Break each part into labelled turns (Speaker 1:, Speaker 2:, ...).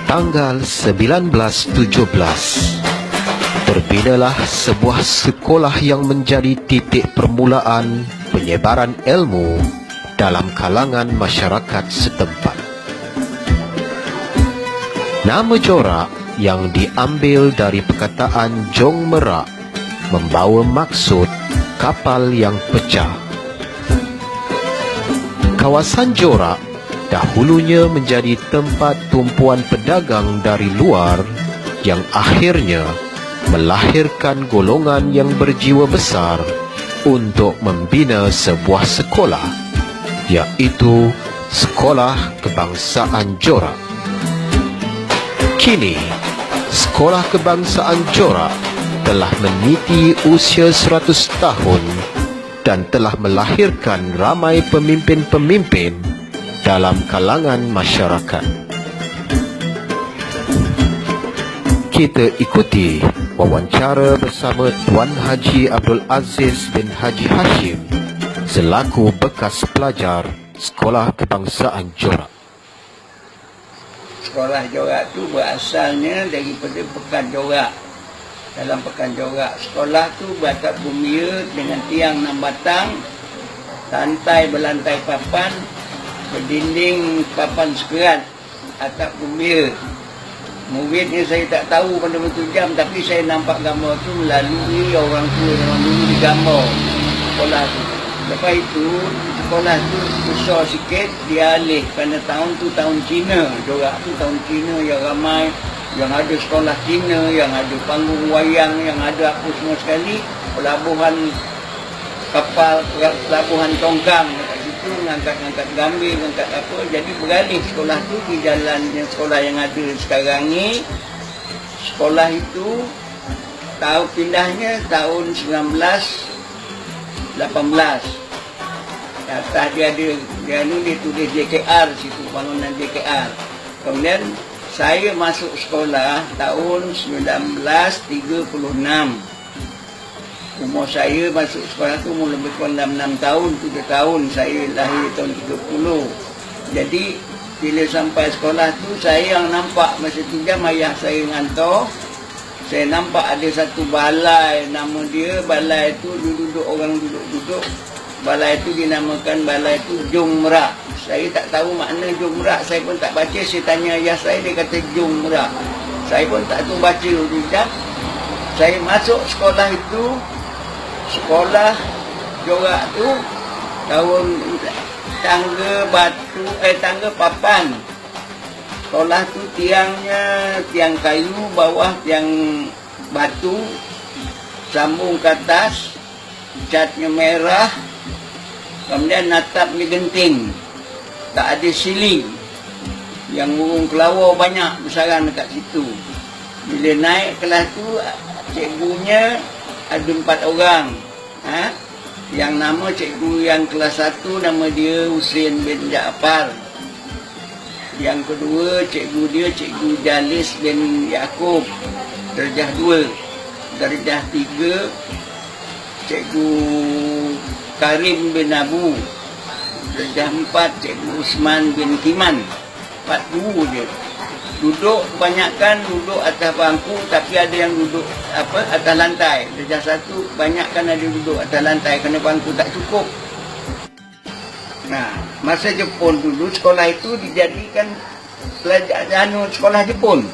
Speaker 1: Tanggal 1917, terbinalah sebuah sekolah yang menjadi titik permulaan penyebaran ilmu dalam kalangan masyarakat setempat. Nama Jorak yang diambil dari perkataan Jong Merak membawa maksud kapal yang pecah. Kawasan Jorak dahulunya menjadi tempat tumpuan pedagang dari luar yang akhirnya melahirkan golongan yang berjiwa besar untuk membina sebuah sekolah, iaitu Sekolah Kebangsaan Jorak. Kini, Sekolah Kebangsaan Jorak telah meniti usia 100 tahun dan telah melahirkan ramai pemimpin-pemimpin dalam kalangan masyarakat. Kita ikuti wawancara bersama Tuan Haji Abdul Aziz bin Haji Hashim selaku bekas pelajar Sekolah Kebangsaan Jorak.
Speaker 2: Sekolah Jorak tu berasalnya daripada Pekan Jorak. Dalam Pekan Jorak, sekolah tu beratap bumia dengan tiang 6 batang, lantai berlantai papan, berdinding papan sekerat, atap bumia. Muridnya saya tak tahu pada waktu jam, tapi saya nampak gambar tu melalui orang tua yang dulu digambar sekolah tu. Lepas itu, sekolah tu besar sikit, dialih kerana tahun tu tahun Cina. Jorak tu tahun Cina yang ramai, yang ada sekolah Cina, yang ada panggung wayang, yang ada apa semua sekali. Pelabuhan kapal, pelabuhan tongkang kat situ, ngangkat-ngangkat gambir, ngangkat apa. Jadi beralih sekolah tu di jalan yang sekolah yang ada sekarang ni. Sekolah itu tahun pindahnya tahun 1918. Atas dia ada, dia tulis JKR situ, bangunan JKR. Kemudian saya masuk sekolah tahun 1936. Umur saya masuk sekolah tu umur lebih kurang 6 tahun, 7 tahun. Saya lahir tahun 30. Jadi bila sampai sekolah tu, saya yang nampak masa tu jam ayah saya ngantor. Saya nampak ada satu balai, nama dia balai tu duduk orang duduk-duduk. Balai itu dinamakan balai itu Jong Merak. Saya tak tahu makna Jong Merak, saya pun tak baca. Saya tanya ayah saya, dia kata Jong Merak. Saya pun tak tahu baca hujah. Saya masuk sekolah itu, sekolah Jorak tu tahun tangga batu, tangga papan. Sekolah tu tiangnya tiang kayu, bawah tiang batu, sambung ke atas, catnya merah. Kemudian natapnya genting, tak ada siling. Yang burung kelawar banyak besaran dekat situ. Bila naik kelas tu, cikgunya ada 4 orang. Yang nama cikgu yang kelas 1 nama dia Husin bin Jaafar. Yang kedua cikgu dia Cikgu Jalis bin Yaakob, darjah 2. Darjah 3 Cikgu Karim bin Abu. Darjah 4 Cikgu Usman bin Kiman. 4 guru je. Duduk kebanyakan duduk atas bangku, tapi ada yang duduk atas lantai. Darjah 1 kebanyakan ada duduk atas lantai kerana bangku tak cukup. Nah, masa Jepun dulu sekolah itu dijadikan sekolah Jepun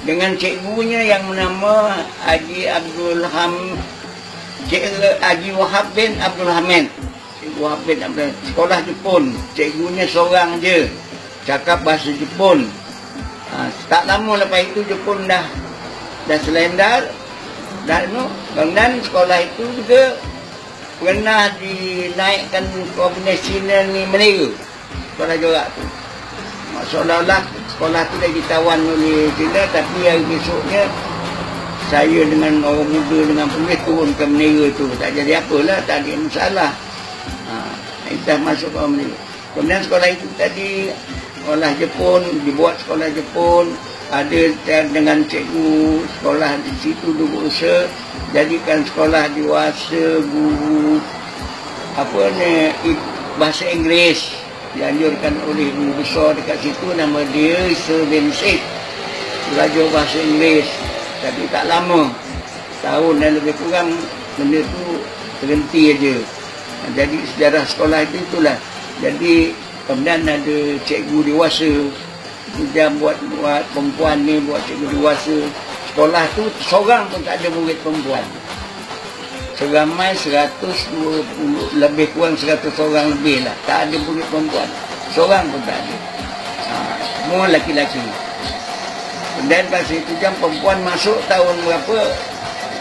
Speaker 2: dengan cikgunya yang bernama Haji Haji Wahab bin Abdul Hamid. Cikgu Wahab bin Abdul Hamid. Sekolah Jepun, cikgunya seorang je, cakap bahasa Jepun. Tak lama lepas itu Jepun dah selendar. Dan sekolah itu juga pernah dinaikkan kombinasi ni menera sekolah Jorak tu. Seolah-olah sekolah tu dah ditawan oleh China, tapi hari besoknya saya dengan orang muda dengan polis turun ke menera tu. Tak jadi apalah, tak ada masalah. Kita masuk ke menera. Kemudian sekolah itu tadi sekolah Jepun, dibuat sekolah Jepun. Ada dengan cikgu sekolah di situ dulu usaha jadikan sekolah dewasa guru bahasa Inggeris dianjurkan oleh guru besar dekat situ, nama dia Sir Vincent, belajar bahasa Inggeris. Tapi tak lama, tahun dan lebih kurang benda tu terhenti aja. Jadi sejarah sekolah itu itulah. Jadi kemudian ada cikgu dewasa, jam buat perempuan ni, buat cikgu dewasa. Sekolah tu seorang pun tak ada murid perempuan. Seramai 120, lebih kurang 100 orang lebih lah. Tak ada murid perempuan. Seorang pun tak ada. Semua laki-laki. Dan pas itu jam perempuan masuk tahun berapa,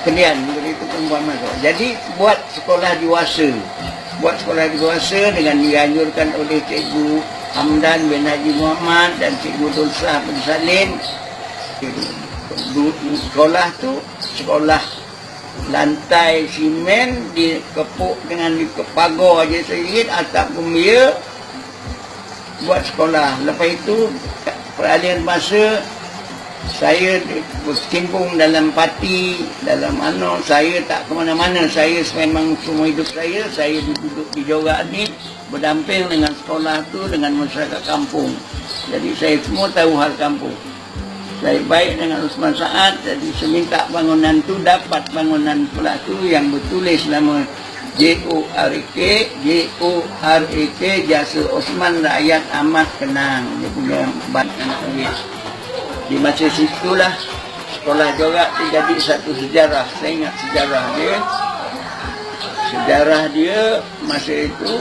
Speaker 2: kemudian begitu perempuan masuk. Jadi buat sekolah dewasa. Buat sekolah dewasa dengan dianjurkan oleh Cikgu Hamdan bin Haji Muhammad dan Cikgu Tulsah bin Salim. Sekolah tu sekolah lantai simen dikepuk dengan pagar je sedikit, atap gembira, buat sekolah. Lepas itu peralihan masa saya berkecimpung dalam parti, dalam saya tak ke mana-mana. Saya memang semua hidup saya duduk di Jorak ni berdamping dengan sekolah tu, dengan masyarakat kampung. Jadi saya semua tahu hal kampung. Saya baik dengan Usman Saad, jadi saya minta bangunan tu, dapat bangunan pula tu yang bertulis nama JORK, Jasa Osman Rakyat Amat Kenang. Dia punya anak tulis. Di masa situlah sekolah Jorak tu jadi satu sejarah. Saya ingat sejarah dia. Sejarah dia masa itu,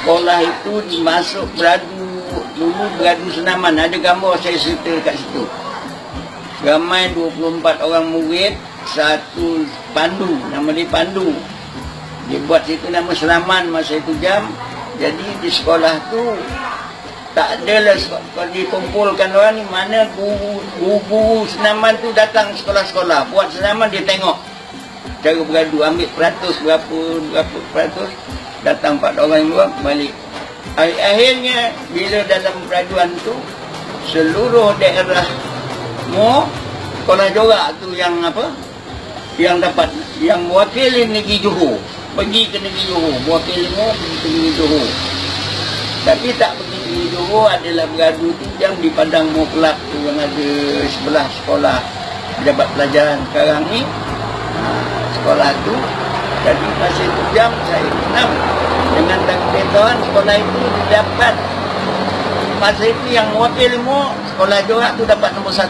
Speaker 2: sekolah itu dimasuk dulu beradu senaman. Ada gambar saya cerita kat situ. Ramai 24 orang murid, satu pandu, nama dia Pandu. Dia buat situ nama senaman masa itu jam. Jadi di sekolah tu tak adalah kalau dikumpulkan orang ni, mana guru senaman tu datang sekolah-sekolah. Buat senaman dia tengok cara beradu, ambil peratus berapa peratus, datang 4 orang yang buat balik. Akhirnya bila dalam peraduan tu seluruh daerah sekolah Jorak tu yang yang dapat, yang mewakili negeri Johor pergi ke negeri Johor, mewakili pergi ke negeri Johor. Tapi tak pergi ke negeri Johor, adalah beradu tu yang di Padang Muklak tu yang ada sebelah sekolah pejabat pelajaran sekarang ni. Sekolah tu, jadi masa itu jam saya menang dengan pemberitahuan sekolah itu didapat. Masa itu yang mewakil sekolah Jorak tu dapat nombor 1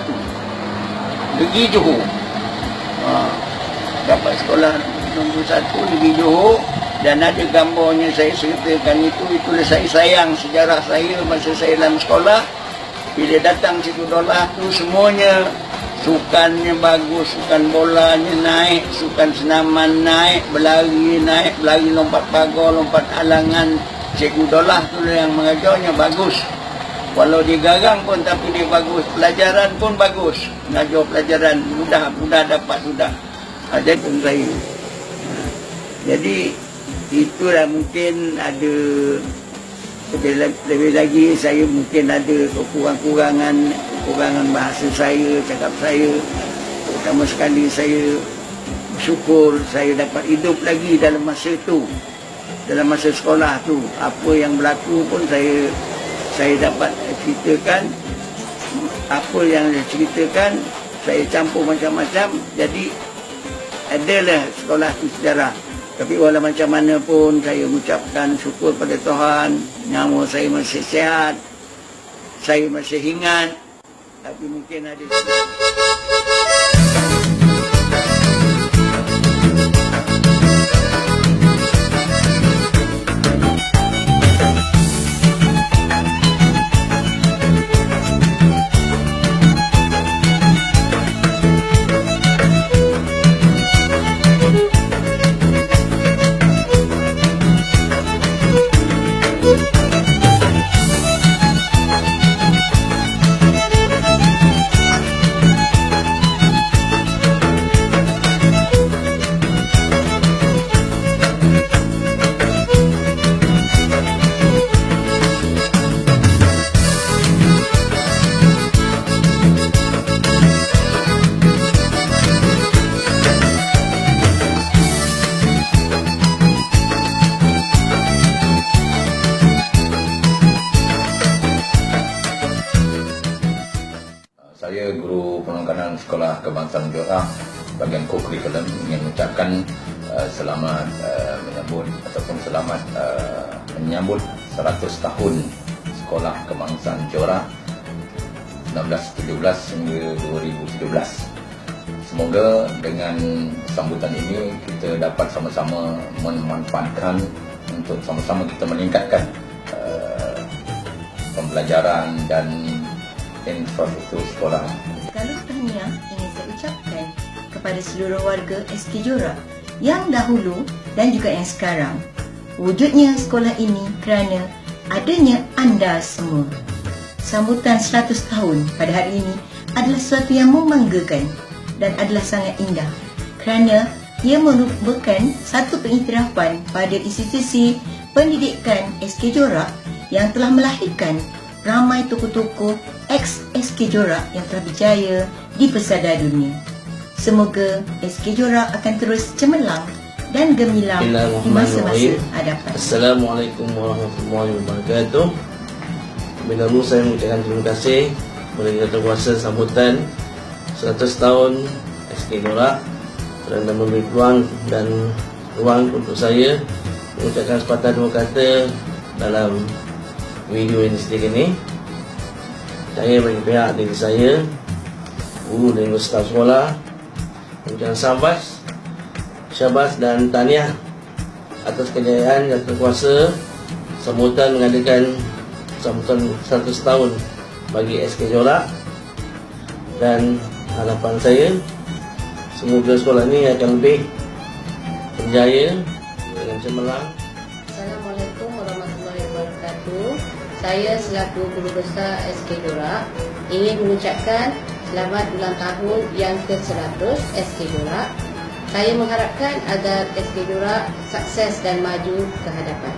Speaker 2: negeri Johor. Dapat sekolah nombor 1 negeri Johor. Dan ada gambarnya saya ceritakan itu. Itulah saya sayang sejarah saya masa saya dalam sekolah. Bila datang Cikgu Dolah tu semuanya sukannya bagus, sukan bolanya naik, sukan senaman naik, berlari lompat pagar, lompat halangan. Cikgu Dolah tu yang mengajarnya bagus. Walau dia garang pun tapi dia bagus. Pelajaran pun bagus. Mengajar pelajaran mudah dapat sudah. Jadi pun saya Jadi itulah mungkin ada lebih lagi saya mungkin ada kekurangan bahasa saya, cakap saya. Pertama sekali saya bersyukur saya dapat hidup lagi dalam masa itu, dalam masa sekolah tu. Apa yang berlaku pun saya dapat ceritakan. Apa yang saya ceritakan saya campur macam-macam. Jadi adalah sekolah tu sejarah. Tapi walau macam mana pun saya ucapkan syukur pada Tuhan, nyawa saya masih sihat, saya masih ingat. Tapi mungkin ada
Speaker 3: Saya guru penekanan sekolah kebangsaan Johor bahagian co-curriculum ingin mengucapkan selamat menyambut 100 tahun sekolah kebangsaan Johor 1917 hingga 2017. Semoga dengan sambutan ini kita dapat sama-sama memanfaatkan untuk sama-sama kita meningkatkan pembelajaran dan infrastruktur sekolah.
Speaker 4: Kalau tahniah ingin saya ucapkan kepada seluruh warga SK Johor yang dahulu dan juga yang sekarang. Wujudnya sekolah ini kerana adanya anda semua. Sambutan 100 tahun pada hari ini adalah sesuatu yang membanggakan dan adalah sangat indah kerana ia merupakan satu pengiktirafan pada institusi pendidikan SK Johor yang telah melahirkan ramai tokoh-tokoh ex-SK Johor yang telah berjaya di pesada dunia. Semoga SK Johor akan terus cemerlang dan gemilang di masa-masa hadapan.
Speaker 5: Assalamualaikum warahmatullahi wabarakatuh. Bila saya mengucapkan terima kasih kepada Yang Kuasa sambutan 100 tahun SK Johor kerana memberi peluang dan ruang untuk saya mengucapkan sepatah dua kata dalam video ini sedikit ini. Saya bagi pihak diri saya, guru dan staf sekolah, mengucapkan syabas dan tahniah atas kejayaan Yang Terkuasa sambutan mengadakan sambutan 100 tahun bagi SK Johor, dan harapan saya semoga sekolah ini akan lebih berjaya dengan cemerlang.
Speaker 6: Assalamualaikum warahmatullahi wabarakatuh. Saya selaku Guru Besar SK Johor ingin mengucapkan selamat ulang tahun yang ke-100 SK Johor. Saya mengharapkan agar SK Johor sukses dan maju ke hadapan.